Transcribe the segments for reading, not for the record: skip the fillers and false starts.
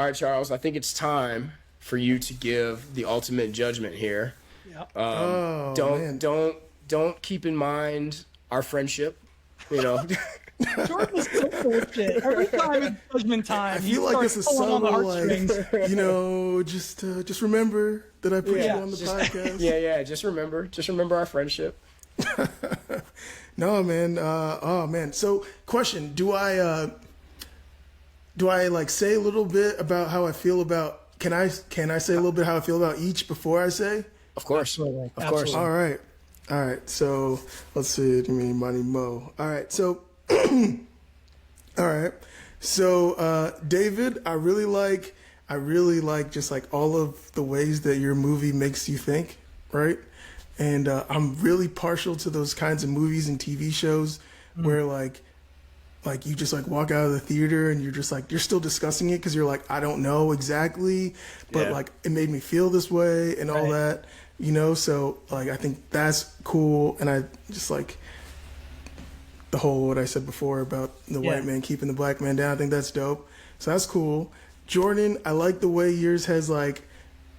All right, Charles, I think it's time for you to give the ultimate judgment here. Yep. Don't keep in mind our friendship. You know, Jordan is so full of shit. Every time it's judgment time, I feel like this is pulling on the subtle, like, just remember that I put you on the podcast. Yeah. Just remember our friendship. No, man. Oh, man. So, question: Do I like say a little bit about how I feel about? Can I say a little bit how I feel about each before I say? Of course. Absolutely. Of course. All right. So let's see. You mean Money Mo? All right. So, all right. So, David, I really like just like all of the ways that your movie makes you think, right? And I'm really partial to those kinds of movies and TV shows where like you just like walk out of the theater and you're just like you're still discussing it because you're like I don't know exactly, but like it made me feel this way and all that, So like I think that's cool, and I just like the whole what I said before about the white man keeping the black man down. I think that's dope. So that's cool. Jordan, I like the way yours has like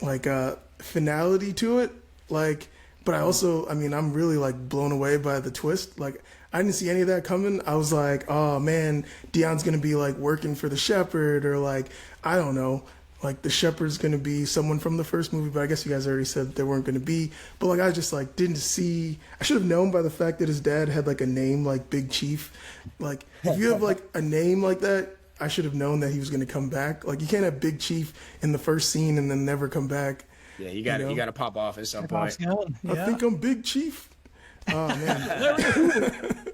a finality to it, like. But I also, I'm really like blown away by the twist. Like, I didn't see any of that coming. I was like, oh man, Dion's gonna be like working for the shepherd, or like, I don't know, like the shepherd's gonna be someone from the first movie. But I guess you guys already said they weren't gonna be. But like, I just like didn't see. I should have known by the fact that his dad had like a name like Big Chief. Like, if you have like a name like that, I should have known that he was gonna come back. Like, you can't have Big Chief in the first scene and then never come back. Yeah, you got to pop off at some point. I think I'm Big Chief. Oh man.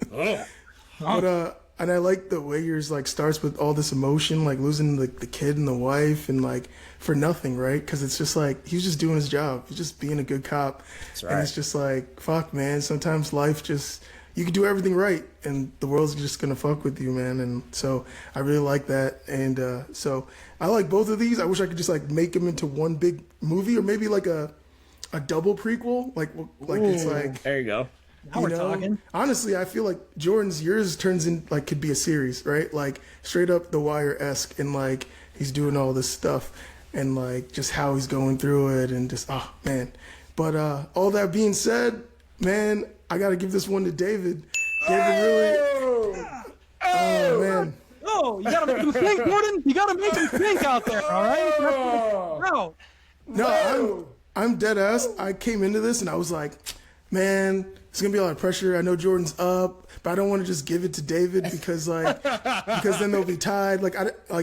But and I like the way yours like starts with all this emotion, like losing the kid and the wife, and like for nothing, right? Because it's just like he's just doing his job. He's just being a good cop. That's right. And it's just like fuck, man. Sometimes life just you can do everything right, and the world's just gonna fuck with you, man. And so I really like that, and so I like both of these. I wish I could just like make them into one big movie, or maybe like a double prequel, like it's like there you go. Now we're talking. Honestly, I feel like yours turns in like could be a series, right? Like straight up The Wire-esque, and like he's doing all this stuff, and like just how he's going through it, and just man. But all that being said, man, I gotta give this one to David. David really. Oh man. Oh, you gotta make him think, Gordon. You gotta make him think out there. All right. No, I'm dead ass. I came into this and I was like, man, it's gonna be a lot of pressure. I know Jordan's up, but I don't want to just give it to David because then they'll be tied. Like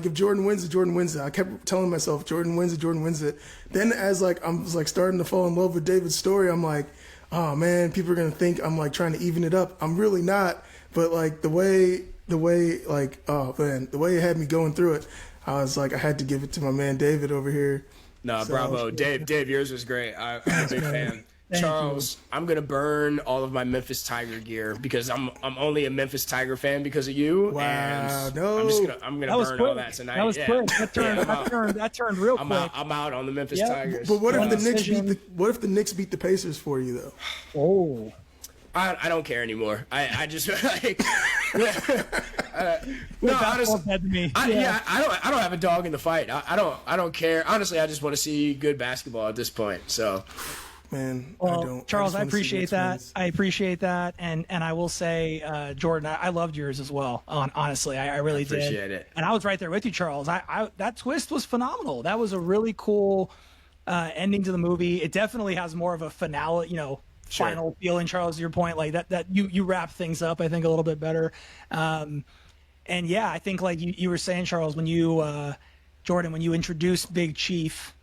if Jordan wins it, Jordan wins it. I kept telling myself Jordan wins it. Then as like I'm like starting to fall in love with David's story, I'm like, oh man, people are gonna think I'm like trying to even it up. I'm really not. But like the way like the way it had me going through it, I was like I had to give it to my man David over here. No, bravo, Dave. Yours was great. I'm a big fan. Charles, I'm gonna burn all of my Memphis Tiger gear because I'm only a Memphis Tiger fan because of you. Wow, and no. I'm gonna burn all that tonight. That was quick. That turned real quick. I'm out on the Memphis Tigers. But what if the Knicks beat the Pacers for you though? Oh. I don't care anymore. I just like no, honestly, I don't have a dog in the fight. I don't care. Honestly, I just want to see good basketball at this point. So, man, well, I don't. Charles, I appreciate that. I appreciate that, and I will say, Jordan, I loved yours as well. Honestly, I really did. Appreciate it. And I was right there with you, Charles. I that twist was phenomenal. That was a really cool ending to the movie. It definitely has more of a finale, final feeling, Charles, to your point, like that you wrap things up, I think, a little bit better. And yeah, I think like you were saying, Charles, when you Jordan, when you introduced Big Chief,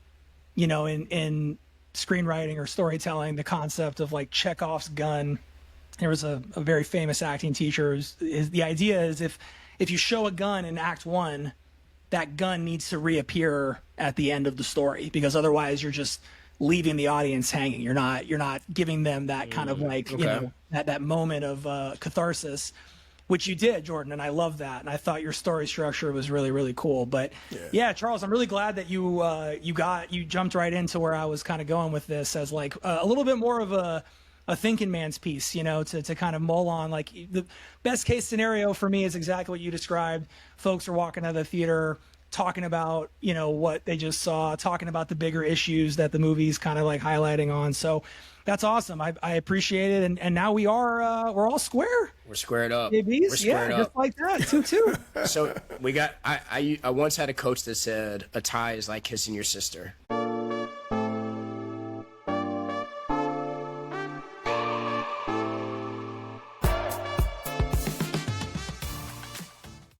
in screenwriting or storytelling, the concept of like Chekhov's gun. There was a very famous acting teacher. The idea is if you show a gun in Act 1, that gun needs to reappear at the end of the story, because otherwise you're just leaving the audience hanging. You're not giving them that kind of like that moment of catharsis, which you did, Jordan, and I love that. And I thought your story structure was really, really cool. But yeah, Charles, I'm really glad that you jumped right into where I was kind of going with this, as like a little bit more of a thinking man's piece, to kind of mull on. Like the best case scenario for me is exactly what you described. Folks are walking out of the theater talking about, you know, what they just saw, talking about the bigger issues that the movie's kind of like highlighting on. So that's awesome. I appreciate it. And now we're all square. We're squared up. Babies. We're squared yeah, up. just like that. 2-2. So we got. I once had a coach that said a tie is like kissing your sister.